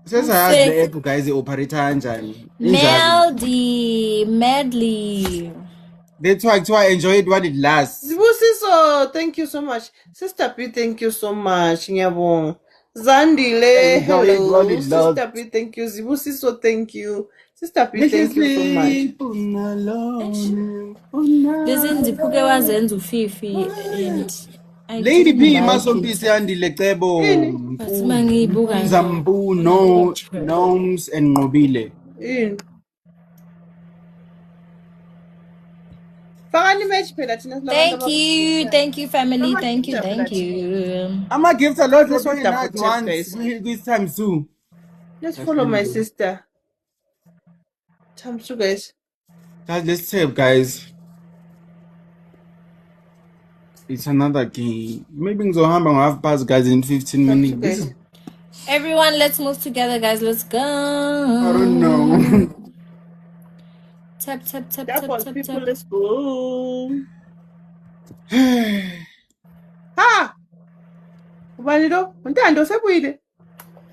Sesayazi le app guys operate kanjani. Madly. That's why I enjoy it while it lasts. Zibusiso, thank you so much. Sister P, thank you so much. Nyabong. Zandile, hello. Sister P, thank you. Zibusiso, thank you. Sister P, thank you so much. Listen, Zipuke wazenza uFifi and Lady P masompisi yandile cebo. Zambu, Gnomes and Nqobile. Thank you, family. Thank you. I'ma give a lot. Let's one night once this time too. Let's follow my sister. Time too, guys. Let's save, guys. It's another game. Maybe Zohamba will have passed, guys, in 15 minutes. Everyone, let's move together, guys. Let's go. I don't know. Tap. Let's go. Ha! Valido, untando sebuile.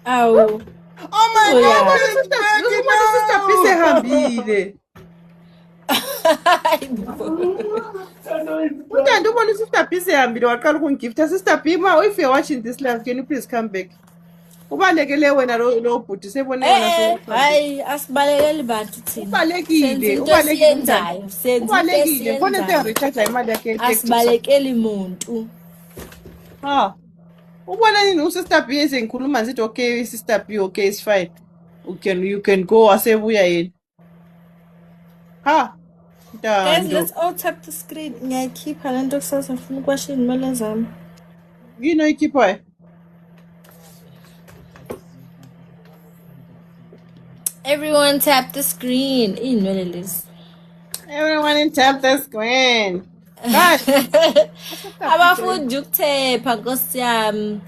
Oh my God! Sister Pise hambile. Untando ubona Sister Pise hambile waqala ukungifta. Sister Pima, if you're watching this live, can you please come back? Ubalekele wena lo bhuti sebone wena hayi asibalekeli bantu thina ubalekile khona se-recharge imali yakhe asibalekeli muntu ubona nini usister B esengikhuluma ngithi okay sister B okay it's fine you can go asebuya yena guys, let's all tap the screen. Ngiyayikhipha lento kusasa ngifuna ukwashini imali zami yini oyikhiphayo. Everyone tap the screen. Everyone tap the screen. Abafunda ukuthepha Nkosi yami.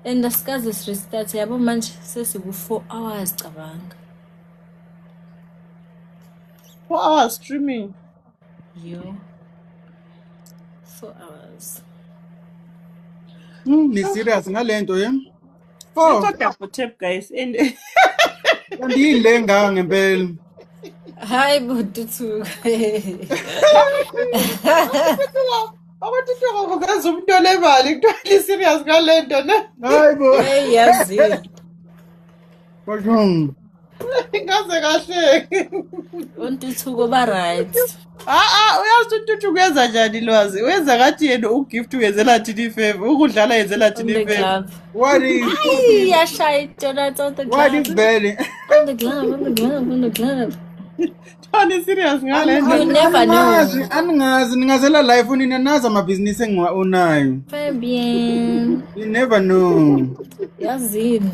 And asikaze restart yabo manje sesiku 4 hours cabanga. 4 hours streaming. Yo. 4 hours. Ni serious ngalento ye? 4. Let's talk tap guys. And Ndiyilenga ngempela. Hayi bututu. Awatitho ngokazi umuntu olebali kuthiwa serious ngalento ne. Hayibo. Hey yazi. Bajong. Ngaze kahle. Untuthuko ba right. Uyazi untuthu kuyenza njani lwazi? Wenza ngathi yena ugift uyenzela thini favor, ukudlala yenzela thini favor. What is? Yashaya Jonathan on the glove. What is belly? On the glove. Tony serious ngalento. You never know. Angazi ngazela life unina naza amabhizinisi engiwaonayo. Fabian. You never know. Yazini.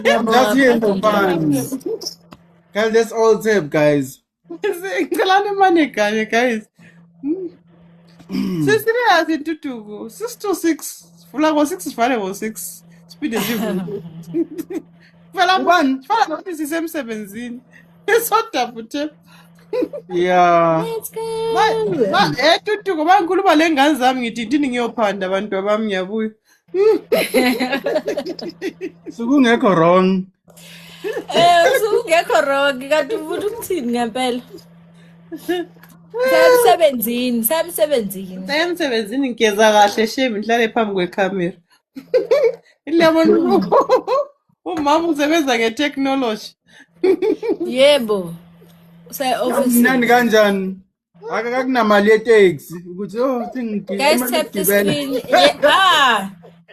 I'm just here for fun. Guys, that's all tip, guys. Guys. Serious into 6 to 6. Fulago 6 is 5 or 6. Speed is even. Fulago is the same 17. It's hot double tip. Yeah. Let's go. Tutu ngoba ngikhuluma lengane zami ngithi ndini ngiyophanda abantu abami ngiyabuya. Sukungekho wrong. Sukungekho wrong kanti ufuna ukuthini ngempela? Samsebenzini ngiyeza kahle shame ngihlale phambi kwecamera. Iliyabona umama usebenza ngetechnology. Yebo. Office. Nani kanjani? Akakunamali yetaxi ukuthi guys tap the screen.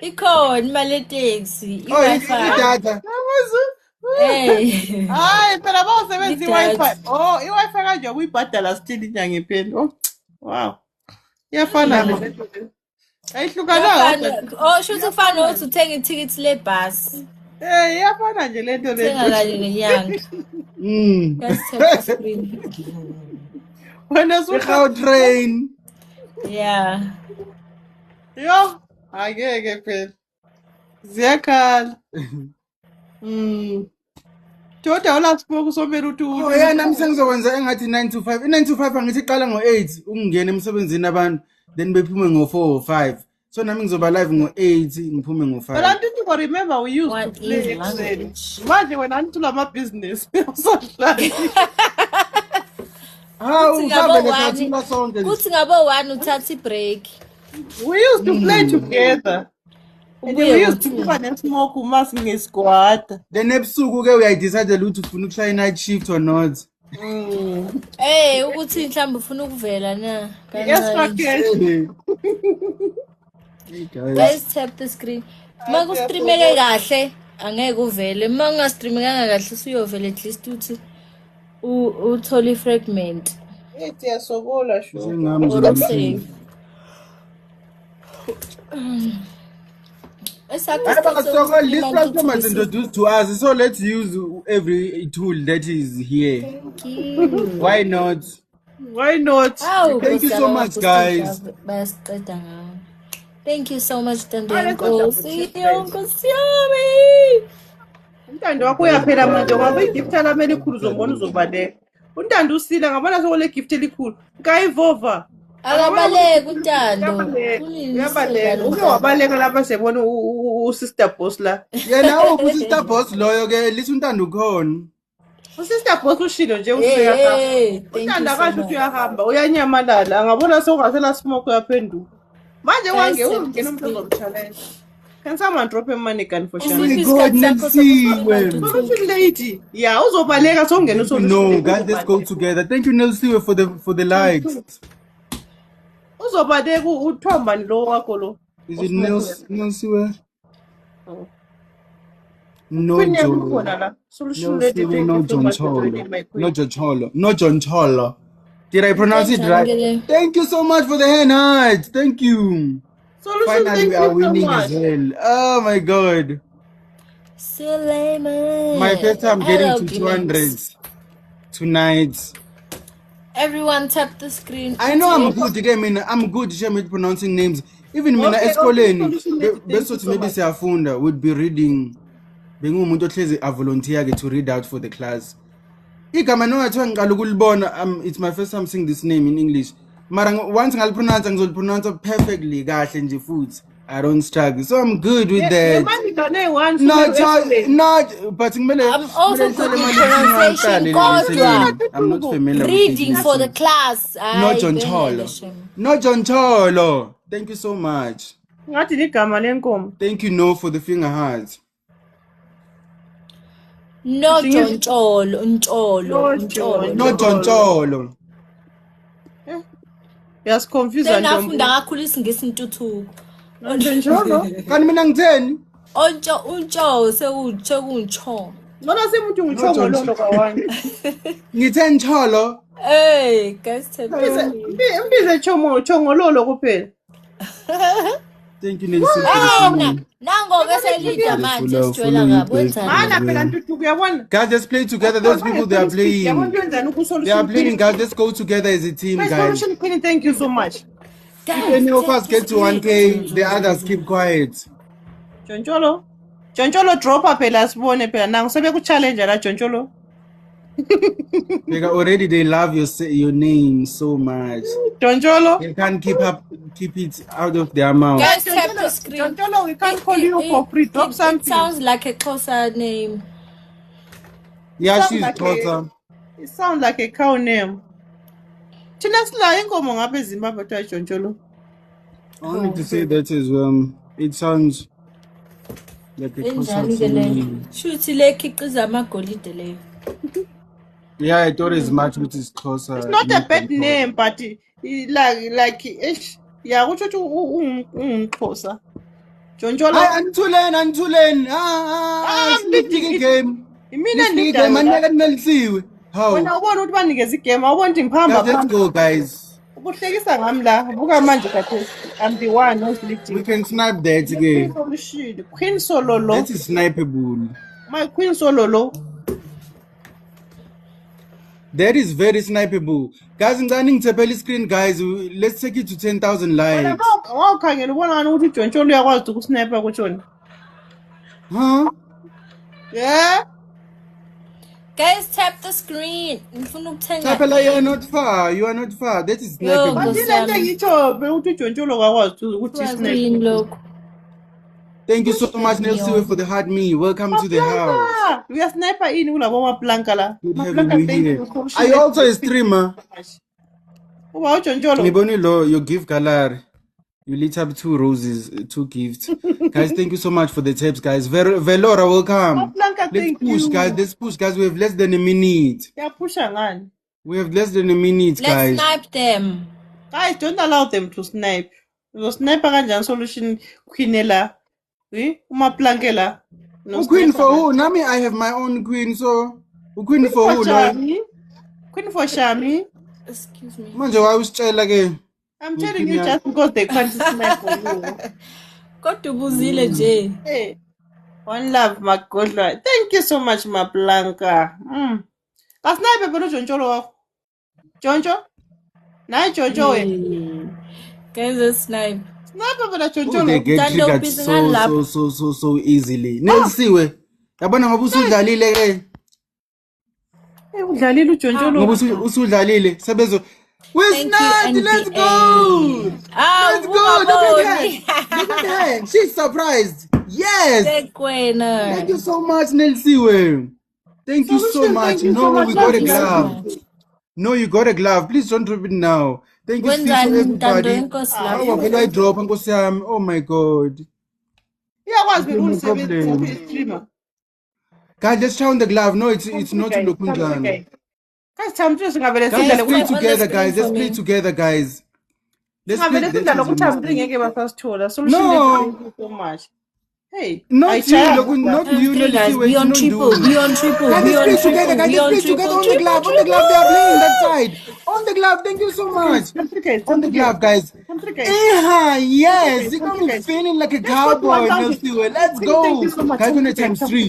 Ikhona imali yetaxi, iWi-Fi. Hey. Hayi phela bawusebenza iWi-Fi. iWi-Fi kanje uyibhadala still inyanga iphela. Wow. Iyafana nje. Ayihlukana. Shuthi ufana ukuthi uthenga ithikithi lebus. Iyafana nje lento le. Thenga kanye ngenyanga. Guys tap the screen. Wena Gautrain. Yeah. Yo, angeke phela. Ziyakhala. Toda olasiphoku somela uthi yena msengizokwenza engathi 9 to 5. I9 to 5 angithi iqala ngo8 ungene emsebenzini abantu then bephume ngo4 or 5. So nami ngizoba live ngo8 ngiphume ngo5. Abantu you remember we used What to play is Excel. language? Manje when antula my business. Hawu Kuthi ngabo usamele one. sathula sonke. Kuthi ngabo one uthatha ibreak. We used to play together. And Ubuye we used to ngo-2. kuba nesmoke umas ngesquad. Then ebusuku ke uyayidecide ukuthi ufuna ukushaya night shift or not. Hey, ukuthi mhlawumbe ufuna ukuvela na. Extra Kancane. cash. Hey guys. Guys, tap the screen. Uma kustreameke kahle angeke uvele. Uma ungastreamekanga kahle usuyovela at least uthi uthole fragment. Ethi yasokola sho. Sengami Or nje save. This platform was introduced to us, so let's use every tool that is here. Thank you. Why not? Why not? Thank you so much, guys. Bayasiqeda ngawo. Thank you so much, Tando Let's go Nkosi. to Nkosi yami. Untando wakho uyaphela manje ngoba igift lami elikhulu zombona uzobaleka. Untando usila ngabona sokole gift elikhulu. Ngayivova. Akabaleki uNtando. Uyabaleka. Uke wabaleka lapha sebona usister boss la. Yena usister boss loyo ke lithi untando ukhona. Usister boss ushilo nje usuyahamba. Untando akasho ukuthi uyahamba uyanyamalala angabona sokungasela smoke uyaphenduka. Manje wange ungena umuntu ozomchallenge. Can someone drop him money gun for sure? Oh my God, Nelsiwe. Solution lady. Yeah, uzobaleka songena usolution. No, guys, let's go together. Thank you, Nelsiwe, for the likes. Uzobaleka uthombani lo wakho lo. Is it Nelsiwe? Oh. No, Joe. Solution lady. Nelsiwe, no John Cholo. No John Cholo. No John Cholo. Did I pronounce it right? Thank you so much for the hand hearts. Thank you. Solution, finally we are winning as well. Oh my God. Suleiman. My first time getting to 200 tonight. Everyone tap the screen. I know I'm good again. I'm good at pronouncing names. Even mina esikoleni besothi maybe siyafunda would be reading. Bengumuntu ohlezi a volunteer to read out for the class. Igama nongathiwa ngiqala ukulibona it's my first time saying this name in English. Mara once ngalipronounce ngizolipronounce perfectly kahle nje futhi. I don't struggle. So I'm good with that. Not but I'm also good with pronunciation. I'm not familiar reading with for the class. No John Cholo. No John Cholo. Thank you so much. Ngathi ligama lenkomo. Thank you no for the finger hearts. No John Cholo, Ncholo. No John Cholo. Yes, confused. Ngafunda kakhulu isingisi intuthuko. Ncholo. Kanti mina ngitheni? Uncho sekuncho. Nona semuntu ngichongo lolo kwawani. Ngithe Ncholo. Hey, guys, mbize chongo lolo kuphela. Thank you Nelson. Nango ke selida manje sijwela ngabo wenzani. Mana phela ntuthuko uyabona. Guys, let's play together. Those people they are playing. They are playing, guys. Let's go together as a team, guys. Thank you so much. If any of us get to 1K, the others keep quiet. Joncholo drop phela sibone phela nangu sebeku challenge la Joncholo. Already they love your name so much. Joncholo. They can't keep it out of their mouth. Guys, tap the screen. Joncholo, we can't call you for free. Drop something. It sounds like a Xhosa name. Yeah, she's Xhosa. It sounds like a cow name. Thina sila inkomo ngapha eZimbabwe twa Joncholo. I wanted to say that as well. It sounds like a Xhosa name. Shuthi lekhiqiza amagolide leyo. Yeah, I thought as much which is Xhosa. It's not a bad name, but like yeah, uthi ungixhosa. Joncholo. Antulen. Big game. Imina ngidala. Manaka Nelsiwe. How? Wena ubona ukuthi banikeza igame, awubona ukuthi ngiphamba. Let's go, guys. Ubuhlekisa ngami la. Buka manje kathi I'm the one who's leading. We can snipe that again. Queen Sololo. That is snipeable. My Queen Sololo. That is very snipeable. Guys, ngicela ngithaphele screen, guys. Let's take it to 10,000 likes. Awukhangela ubona ngani ukuthi Joncholo uyakwazi ukusniper kutshona. Huh? Yeah. Guys, tap the screen. Ngifuna ukuthenga. Taphela, you are not far. You are not far. That is snipeable. Bathi lento ngitsho ukuthi Joncholo akwazi ukuthi screen lokho. Thank you so much, Nelsiwe, for the hard me. Welcome to the house. We are sniper in kulabo maplanka la. Good having Maplanka, you thank here. you. Are you also a streamer? Uba uJonjolo. Ngiboni lo, you give galari. You lit up 2 roses, 2 gifts. Guys, thank you so much for the tips, guys. Velora, welcome. Maplanka, Let's thank push, you. guys. Let's push, guys. We have less than a minute. Yapusha ngani? We have less than a minute, Let's guys. snipe them. Guys, don't allow them to snipe. Lo sniper kanjani solution queenela. Umaplanke la. No Queen sniper for la. who? Nami, I have my own queen, so queen for who? Shami. Queen for Shami. Excuse me. Manje wawusitshela ke. I'm telling you just because they can't snipe for you. Kodwa ubuzile nje. Hey, one love, Magodla. Thank you so much, Maplanka. Kasnipe pero Jonjolo wakho. Jonjo? Nayi Jonjo wena. Guys, let's snipe. Snipe pero Oh, they Jonjolo. get Mthando triggered ubhizi ngalapha. so easily. Nelsiwe, yabona ngoba usudlalile ke. Udlalile uJonjolo. Ngoba usudlalile sebezo. We're Thank you, sniped. Let's NBA. go. Ah, Let's go. Look at her. ungaboni. Look at her. She's surprised. Yes. Sekwena. Thank you so much, Nelsiwe. Thank you so Solution, much. thank you so No, much. we got a Thank you so glove. No, you got a glove. Please don't drop it now. Thank you, Steve, to Wenzani Mthando everybody. inkosi Oh, lapho. vele ayidrop nkosi yami. Oh my God. Iyakwazi Okay, vele no ulisebenzisa problem. kwi-streamer. Guys, let's count the glove. No, it's not Guys, Lokunjani. guys, thambe singavele Guys, sidlale let's play Guys, on the together, screen guys. Let's for play me. together, guys. Let's play. singavele sidlale ukuthi Let's ngeke basasithola. Solution No. thank you so much. Hey, Not you, ayishayanga Lokun, kodwa. not you, Three guys, Nelsiwe. be on Don't triple, do. be on triple, Guys, be let's on play together, triple, guys. be Let's on play together triple, on the glove. On the glove, they are playing that side. On the glove, thank you so much. On the glove, guys. Yes, you got me feeling like a cowboy, Nelsiwe. Let's go. Thank you so much. Guys, on the times 3.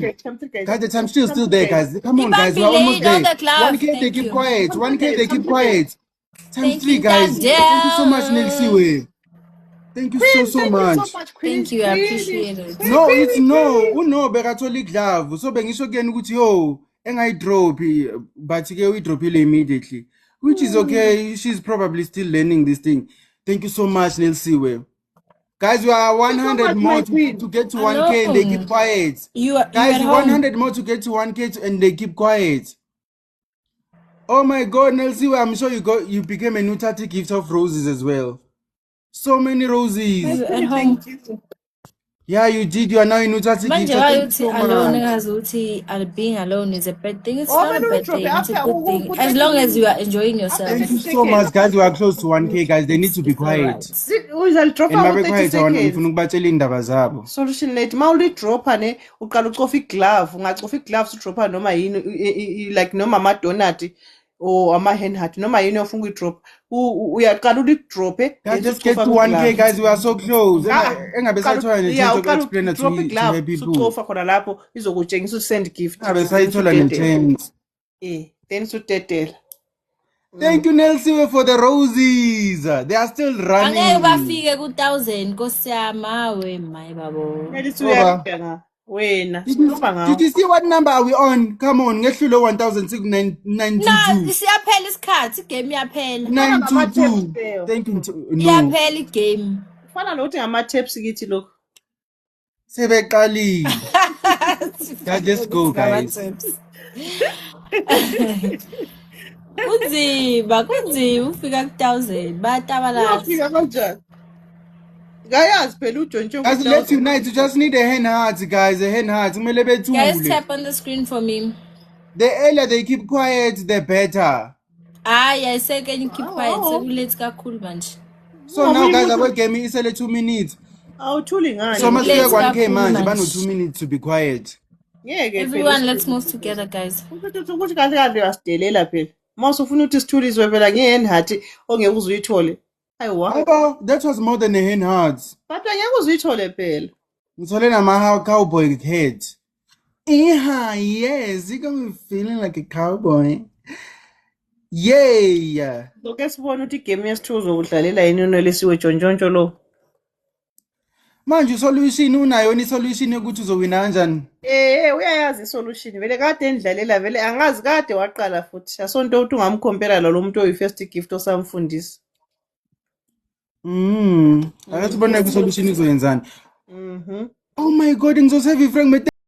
Guys, the times 3 is still there, guys. Come on, guys. We're almost Ibambile, on there. the glove. 1K, they Thank keep you. quiet. 1K, they keep quiet. Times Thank 3, you, guys. Tadeo. Thank you so much, Nelsiwe. Thank you so much. Thank you, I appreciate it. No, it's no. Uno bekathola glove. So bengisho kuyena ukuthi yo engayidrop but ke uyidropile immediately. Which is okay. She's probably still learning this thing. Thank you so much, Nelsiwe. Guys, we are 100 more to get to 1K and they keep quiet. You at Guys, home. 100 more to get to 1K and they keep quiet. Oh my God, Nelsiwe, I'm sure you became a new Tati gift of roses as well. So many roses. You at home. Yeah, you did. You are now in Utati Manje gift. why Thank you uthi so alone much. ngazi uthi being alone is a bad thing. It's Oh, not a but bad don't thing. drop It's it. a good After, thing. we'll As put long that as you are enjoying yourself. Thank you Second. so much, guys. We are close to 1K, guys. They need to be It's quiet. alright. Uzalidropa And babe ngo-30 quiet, ngifuna seconds. ukubatshela indaba zabo. Solution late ma ulidropa ne uqala ucofa iglove ungacofa igloves udropa noma yini like noma ama-donut or ama-hand heart noma yini ofuna ukuyidropa uyaqala ulidrope Guys, just get to 1K, guys. We are so close. Engabe sayithola ne-chance uqala explainer to udropa iglove her people. usucofa khona lapho izokutshengisa uku-send gift Engabe sayithola ne-chance. then sutetela. Thank you, Nelsiwe, for the roses. They are still Angeke running. bafike ku-1000 Nkosi yami awe maye babo. Melithi Oba. uyaqanga wena Did sikhuluma ngawo. you see what number are we on? Come on, ngehlule 1,692. Siyaphela isikhathi igame iyaphela. 922. Thank you. No. Iyaphela igame. Kufana nokuthi ngama-taps kithi lokhu. Sebeqalile. Guys, let's go, guys. Kunzima ufika ku-1000 bayatabalala. Uyafika kanjani? Ngayazi phela uJontshongo. Guys, let's unite. You just need a hand heart, guys. A hand heart. Kumele Guys, bethule. tap on the screen for me. The earlier they keep quiet, the better. I said can you keep quiet? Sekulate kakhulu manje. So now, guys, our game is only 2 minutes. Awuthuli ngani? So much Let's like 1K kakhulu man. manje. Banu 2 minutes to be quiet. Ngeke Everyone, let's move together, guys. ukuthi kahle kahle uyasidelela phela. Mase ufuna ukuthi sithuliswe phela nge-hand heart ongeke uze uyithole. Ayiwa. Aba, that was more than a hand heart. But angeke uze uyithole phela. Ngithole nama cowboy head. Yes, you got me feeling like a cowboy. Yeah. Lokho sibona ukuthi igame yesithu uzokudlalela yini unelisiwe Jontshontsho lo. Manje solution unayo ni solution yokuthi uzowina kanjani? Uyayazi isolution vele kade endlalela vele angazi kade waqala futhi. Asonto ukuthi ungamcompare lo muntu oyi-first gift osamfundisa. Akathi bona ku solution izoyenzani. Oh my god, ngizosave ifragment